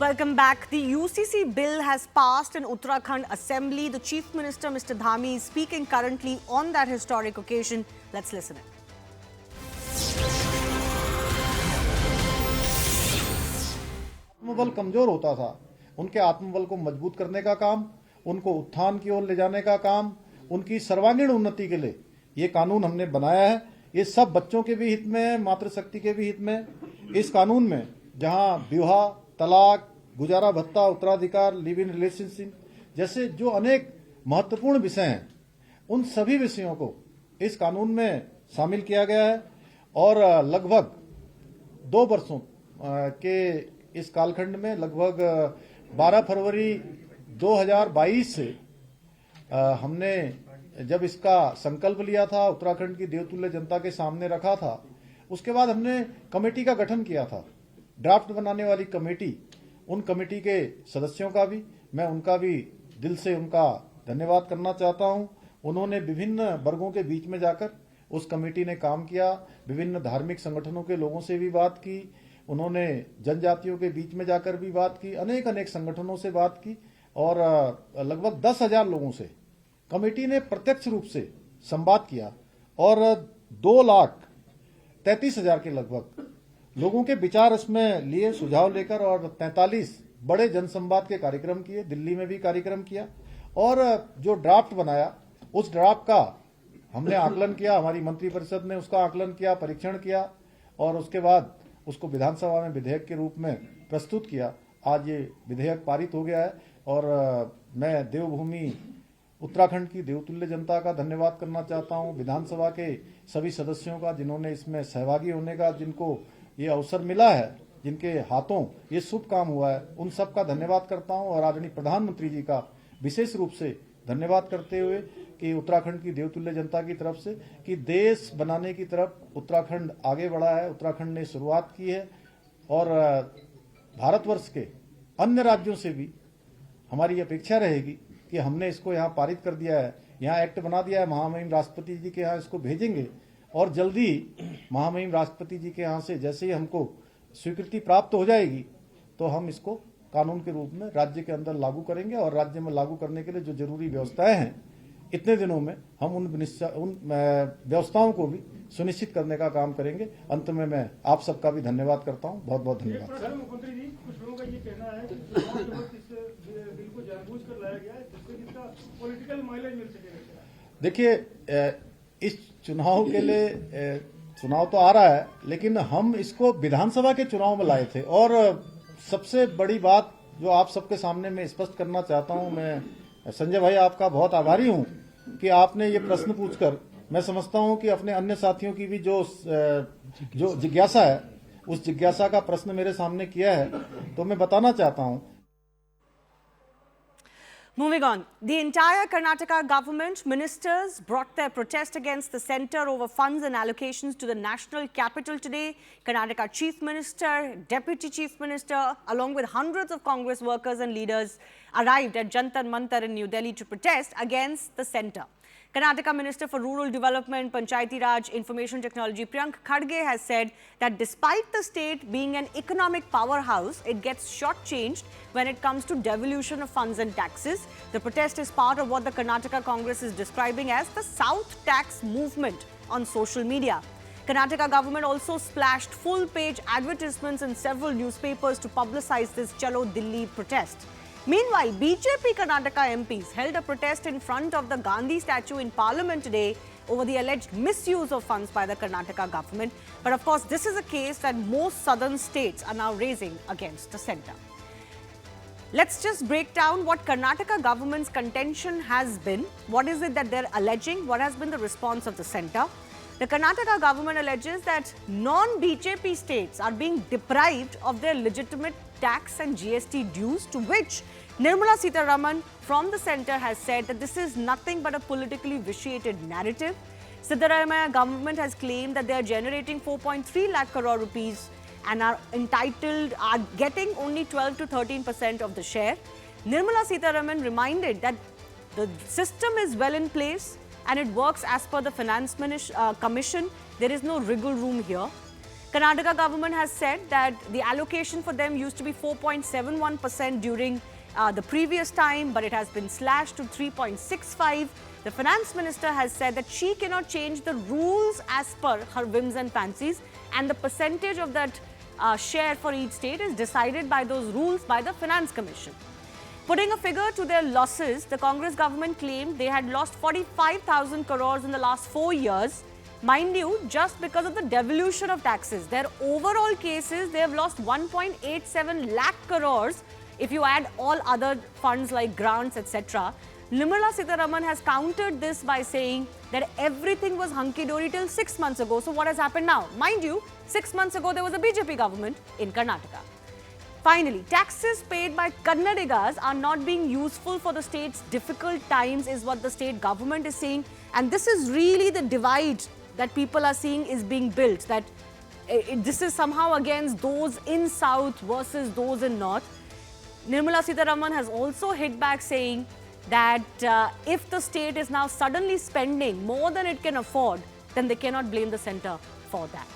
Welcome back. The UCC bill has passed in Uttarakhand Assembly. The Chief Minister, Mr. Dhami, is speaking currently on that historic occasion. Let's listen in. आत्मबल कमजोर होता था, उनके आत्मबल को मजबूत करने का काम, उनको उत्थान की ओर ले जाने का काम, उनकी सर्वांगीण उन्नति के लिए ये कानून हमने बनाया है। ये सब बच्चों के भी हित में है, मातृशक्ति के भी हित में। इस कानून में जहां विवाह, तलाक, गुजारा भत्ता, उत्तराधिकार, लिव इन रिलेशनशिप जैसे जो अनेक महत्वपूर्ण विषय हैं, उन सभी विषयों को इस कानून में शामिल किया गया है। और लगभग 2 वर्षों के इस कालखंड में लगभग 12 फरवरी 2022 से हमने जब इसका संकल्प लिया था, उत्तराखंड की देवतुल्य जनता के सामने रखा था, उसके बाद हमने कमेटी का गठन किया था, ड्राफ्ट बनाने वाली कमेटी। उन कमेटी के सदस्यों का भी मैं उनका भी दिल से उनका धन्यवाद करना चाहता हूं। उन्होंने विभिन्न वर्गों के बीच में जाकर उस कमेटी ने काम किया, विभिन्न धार्मिक संगठनों के लोगों से भी बात की, उन्होंने जनजातियों के बीच में जाकर भी बात की, अनेक संगठनों से बात की और लगभग 10,000 लोगों से कमेटी ने प्रत्यक्ष रूप से संवाद किया और 2,33,000 के लगभग लोगों के विचार इसमें लिए, सुझाव लेकर, और 43 बड़े जनसंवाद के कार्यक्रम किए, दिल्ली में भी कार्यक्रम किया। और जो ड्राफ्ट बनाया, उस ड्राफ्ट का हमने आकलन किया, हमारी मंत्रिपरिषद ने उसका आकलन किया, परीक्षण किया और उसके बाद उसको विधानसभा में विधेयक के रूप में प्रस्तुत किया। आज ये विधेयक पारित हो गया है और मैं देवभूमि उत्तराखंड की देवतुल्य जनता का धन्यवाद करना चाहता हूं, विधानसभा के सभी सदस्यों का जिन्होंने इसमें सहभागी होने का, जिनको ये अवसर मिला है, जिनके हाथों ये शुभ काम हुआ है, उन सब का धन्यवाद करता हूं। और आदरणीय प्रधानमंत्री जी का विशेष रूप से धन्यवाद करते हुए कि उत्तराखंड की देवतुल्य जनता की तरफ से कि देश बनाने की तरफ उत्तराखंड आगे बढ़ा है, उत्तराखंड ने शुरुआत की है और भारतवर्ष के अन्य राज्यों से भी हमारी अपेक्षा रहेगी कि हमने इसको यहाँ पारित कर दिया है, यहाँ एक्ट बना दिया है, महामहिम राष्ट्रपति जी के यहाँ इसको भेजेंगे और जल्दी महामहिम राष्ट्रपति जी के यहाँ से जैसे ही हमको स्वीकृति प्राप्त हो जाएगी तो हम इसको कानून के रूप में राज्य के अंदर लागू करेंगे और राज्य में लागू करने के लिए जो जरूरी व्यवस्थाएं हैं, इतने दिनों में हम उन व्यवस्थाओं को भी सुनिश्चित करने का काम करेंगे। अंत में मैं आप सबका भी धन्यवाद करता हूं। बहुत बहुत धन्यवाद। मुख्यमंत्री जी, कुछ लोगों का ये कहना है कि चुनाव के वक्त इस बिल को जानबूझकर लाया गया है जिससे इसका पॉलिटिकल माइलेज मिल सकेगा। देखिए, इस चुनाव के लिए चुनाव तो आ रहा है, लेकिन हम इसको विधानसभा के चुनाव में लाए थे। और सबसे बड़ी बात जो आप सबके सामने मैं स्पष्ट करना चाहता हूं, मैं संजय भाई आपका बहुत आभारी हूं कि आपने ये प्रश्न पूछकर, मैं समझता हूं कि अपने अन्य साथियों की भी जो जिज्ञासा है, उस जिज्ञासा का प्रश्न मेरे सामने किया है, तो मैं बताना चाहता हूं। Moving on, the entire Karnataka government ministers brought their protest against the centre over funds and allocations to the national capital today. Karnataka Chief Minister, Deputy Chief Minister, along with hundreds of Congress workers and leaders arrived at Jantar Mantar in New Delhi to protest against the centre. Karnataka Minister for Rural Development, Panchayati Raj, Information Technology, Priyank Khadge has said that despite the state being an economic powerhouse, it gets shortchanged when it comes to devolution of funds and taxes. The protest is part of what the Karnataka Congress is describing as the South Tax movement on social media. Karnataka government also splashed full-page advertisements in several newspapers to publicize this Chalo Delhi protest. Meanwhile, BJP Karnataka MPs held a protest in front of the Gandhi statue in Parliament today over the alleged misuse of funds by the Karnataka government. But of course, this is a case that most southern states are now raising against the centre. Let's just break down what Karnataka government's contention has been. What is it that they're alleging? What has been the response of the centre? The Karnataka government alleges that non-BJP states are being deprived of their legitimate tax and GST dues, to which Nirmala Sitharaman from the centre has said that this is nothing but a politically vitiated narrative. Siddaramaiah government has claimed that they are generating 4.3 lakh crore rupees and are getting only 12 to 13% of the share. Nirmala Sitharaman reminded that the system is well in place and it works as per the Finance Commission. There is no wriggle room here. Karnataka government has said that the allocation for them used to be 4.71% during the previous time, but it has been slashed to 3.65. The finance minister has said that she cannot change the rules as per her whims and fancies, and the percentage of that share for each state is decided by those rules by the Finance Commission. Putting a figure to their losses, the Congress government claimed they had lost 45,000 crores in the last 4 years. Mind you, just because of the devolution of taxes. Their overall cases, they have lost 1.87 lakh crores if you add all other funds like grants, etc. Nirmala Siddaramaiah has countered this by saying that everything was hunky-dory till 6 months ago. So what has happened now? Mind you, 6 months ago, there was a BJP government in Karnataka. Finally, taxes paid by Kannadigas are not being useful for the state's difficult times is what the state government is saying. And this is really the divide that people are seeing is being built. That this is somehow against those in South versus those in North. Nirmala Siddaramaiah has also hit back saying that if the state is now suddenly spending more than it can afford, then they cannot blame the centre for that.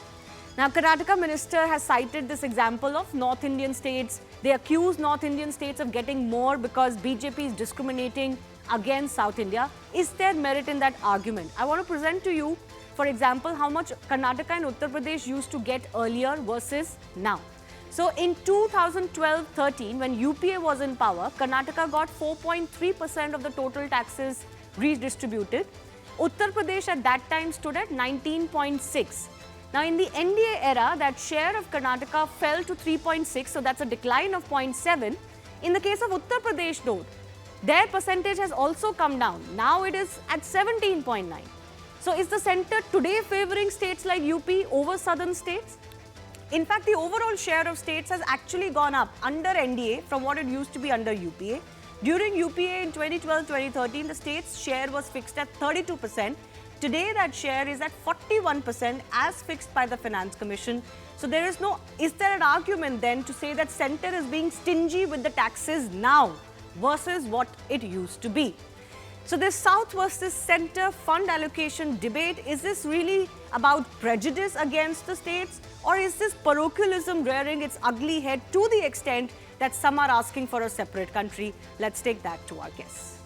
Now, Karnataka minister has cited this example of North Indian states. They accuse North Indian states of getting more because BJP is discriminating against South India. Is there merit in that argument? I want to present to you, for example, how much Karnataka and Uttar Pradesh used to get earlier versus now. So, in 2012-13, when UPA was in power, Karnataka got 4.3% of the total taxes redistributed. Uttar Pradesh at that time stood at 19.6%. Now, in the NDA era, that share of Karnataka fell to 3.6%, so that's a decline of 0.7%. In the case of Uttar Pradesh, though, their percentage has also come down. Now it is at 17.9%. So, is the centre today favouring states like UP over southern states? In fact, the overall share of states has actually gone up under NDA from what it used to be under UPA. During UPA in 2012-2013, the state's share was fixed at 32%. Today, that share is at 41% as fixed by the Finance Commission. So, is there an argument then to say that centre is being stingy with the taxes now versus what it used to be? So, this South versus centre fund allocation debate, is this really about prejudice against the states, or is this parochialism rearing its ugly head to the extent that some are asking for a separate country? Let's take that to our guests.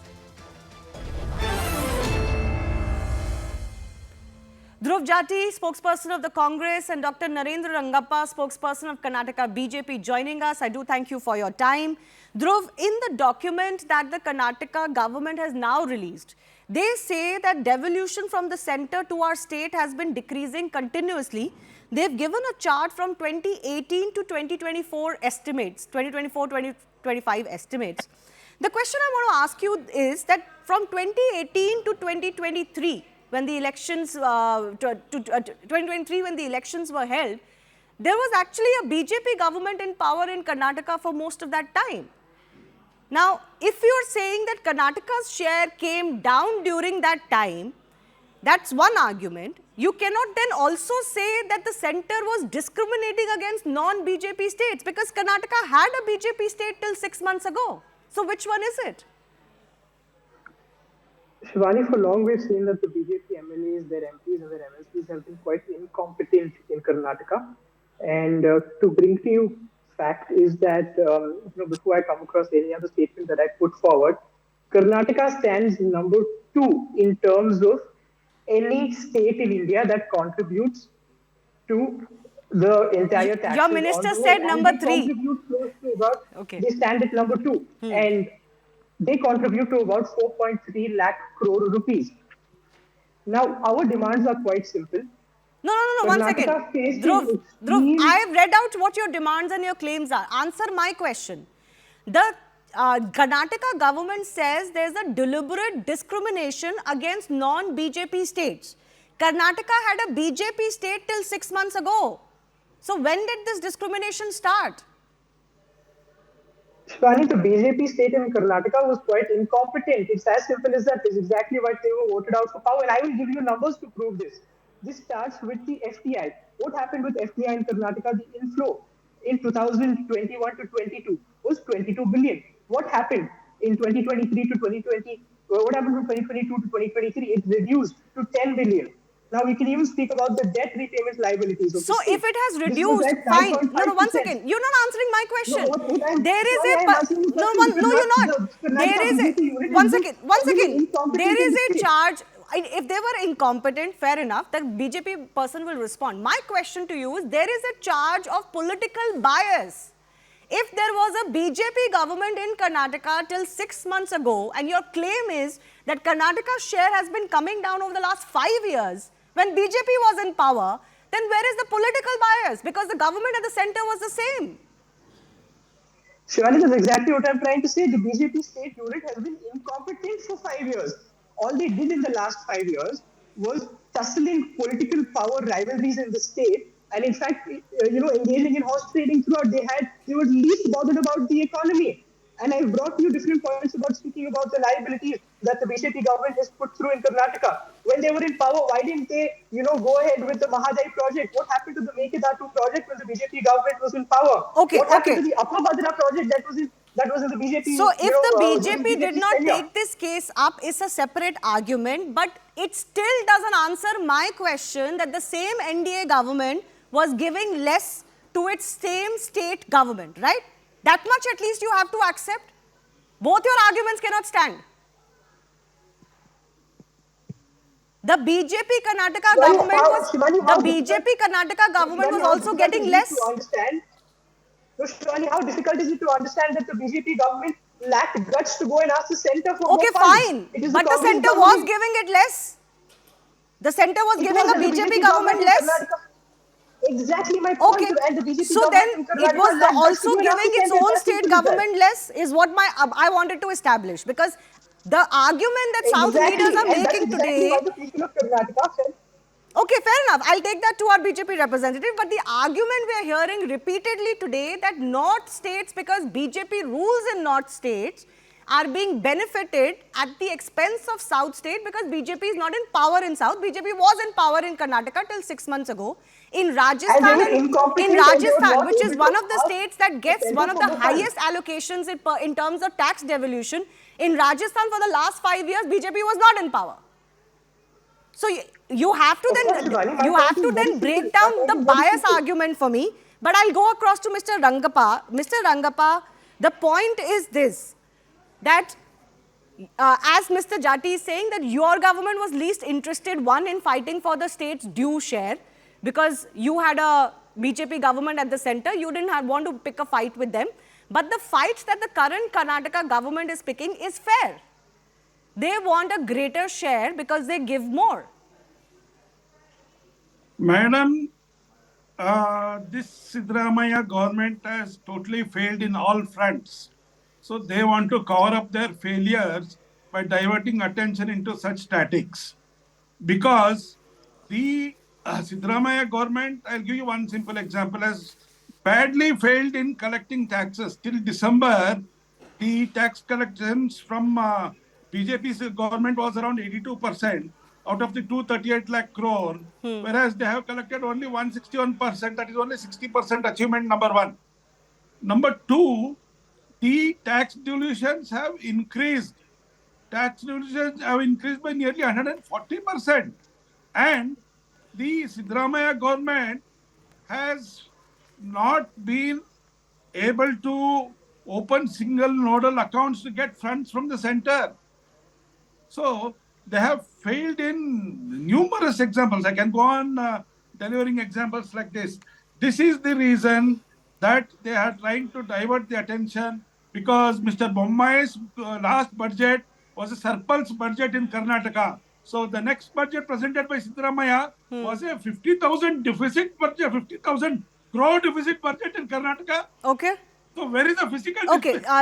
Dhruv Jati, spokesperson of the Congress, and Dr. Narendra Rangappa, spokesperson of Karnataka BJP, joining us. I do thank you for your time. Dhruv, in the document that the Karnataka government has now released, they say that devolution from the centre to our state has been decreasing continuously. They've given a chart from 2018 to 2024 estimates, 2024-2025 estimates. The question I want to ask you is that from 2018 to 2023, when the elections, 2023 when the elections were held, there was actually a BJP government in power in Karnataka for most of that time. Now, if you are saying that Karnataka's share came down during that time, that's one argument. You cannot then also say that the centre was discriminating against non-BJP states because Karnataka had a BJP state till 6 months ago. So, which one is it? Shivani, for long we've seen that the BJP MLAs, their MPs and their MLAs have been quite incompetent in Karnataka. And to bring to you fact is that, before I come across any other statement that I put forward, Karnataka stands number 2 in terms of any state in India that contributes to the entire taxes. Your minister said number 3. They contribute close to about, they stand at number 2. And they contribute to about 4.3 lakh crore rupees. Now, our demands are quite simple. No, 1 second. Dhruv, I have read out what your demands and your claims are. Answer my question. The Karnataka government says there is a deliberate discrimination against non-BJP states. Karnataka had a BJP state till 6 months ago. So, when did this discrimination start? Shivani, the BJP state in Karnataka was quite incompetent. It's as simple as that. It's exactly why they were voted out for power. And I will give you numbers to prove this. This starts with the FDI. What happened with FDI in Karnataka? The inflow in 2021 to 22 was 22 billion. What happened in 2023 to 2020? What happened from 2022 to 2023? It reduced to 10 billion. Now we can even speak about the debt repayment liabilities of So the state. if it has This was reduced, at fine. No, 1 9.5%. second. You're not answering my No, question. what I'm, There is sorry, a I'm asking you a no question one. because No, you're not. the There Karnataka is a BJP unit 1 has been second. 1 really second. incompetent There in is the a state. charge. If they were incompetent, fair enough. The BJP person will respond. My question to you is: there is a charge of political bias. If there was a BJP government in Karnataka till 6 months ago, and your claim is that Karnataka's share has been coming down over the last 5 years, when BJP was in power, then where is the political bias? Because the government at the center was the same. Shivani, that's exactly what I'm trying to say. The BJP state unit has been incompetent for 5 years. All they did in the last 5 years was tussling political power rivalries in the state, and in fact, engaging in horse trading throughout. They were least bothered about the economy. And I've brought you different points about speaking about the liabilities that the BJP government has put through in Karnataka. When they were in power, why didn't they, go ahead with the Mahadai project? What happened to the Mekadatu project when the BJP government was in power? Okay, What happened okay. to the Upper Badra project that was in the So BJP, if the during BJP did BJP's not tenure? take this case up, it's a separate argument, but it still doesn't answer my question that the same NDA government was giving less to its same state government, right? That much at least you have to accept. Both your arguments cannot stand. The BJP Karnataka government was Shivani, how also difficult getting is it to less. understand? So, Shivani, how difficult is it to understand that the BJP government lacked guts to go and ask the centre for more Okay, funds? fine. It is the But the Congress center was government. giving it less. The center was It giving was a the BJP BJP government government in less. Karnataka. Exactly my Okay, point. And the BJP so then government in it was Karnataka lacked guts to also go and ask giving the its centre. It's own as state simple as that. government less is what I wanted to establish, because the argument that South leaders Exactly. are And that's making exactly today. how the people of Karnataka felt. Okay, fair enough. I'll take that to our BJP representative. But the argument we are hearing repeatedly today that North states, because BJP rules in North states, are being benefited at the expense of South state because BJP is not in power in South. BJP was in power in Karnataka till 6 months ago. In And they Rajasthan, were incompetent and they were Rajasthan, not which able is to one of the ask states that the gets one centre of for the more funds. highest allocations in terms of tax devolution, in Rajasthan for the last 5 years, BJP was not in power. So you have Of course, Shivani, my you point have is to very then simple. break My down point the is very bias simple. argument for me. But I'll go across to Mr. Rangappa. Mr. Rangappa, the point is this, that as Mr. Jati is saying, that your government was least interested, one, in fighting for the state's due share, because you had a BJP government at the center. You didn't want to pick a fight with them. But the fight that the current Karnataka government is picking is fair. They want a greater share because they give more. Madam, this Siddaramaiah government has totally failed in all fronts. So they want to cover up their failures by diverting attention into such statics. Because the Siddaramaiah government, I'll give you one simple example, has badly failed in collecting taxes. Till December, the tax collections from BJP's government was around 82% out of the 238 lakh crore, whereas they have collected only 161%. That is only 60% achievement, number one. Number two, the tax devolutions have increased. Tax devolutions have increased by nearly 140%. And the Siddaramaiah government has not been able to open single nodal accounts to get funds from the center. So they have failed in numerous examples. I can go on delivering examples like this. This is the reason that they are trying to divert the attention, because Mr. Bommai's last budget was a surplus budget in Karnataka. So the next budget presented by Siddaramaiah was a 50,000 deficit budget, 50,000 crore deficit budget in Karnataka. Okay. So where is the physical Okay, discipline?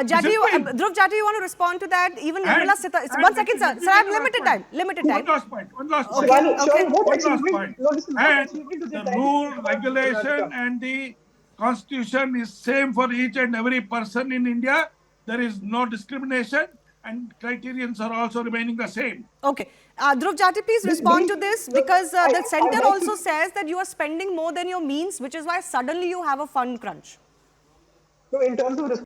Dhruv Jati, you want to respond to that? Even And- Nirmala Sita, and one second, sir. let me Sir, I have make a limited last time. point. Limited One time. last point. One last Okay. point. Shivani, what One last achievement? point. No, listen, what And achievement do they the try to rule, speak about in regulation, Karnataka? and the constitution is same for each and every person in India. There is no discrimination, and criterions are also remaining the same. Okay. Dhruv Jati, please This respond very- to this, look, because the I'd center like also to- says that you are spending more than your means, which is why suddenly you have a fund crunch. So in terms of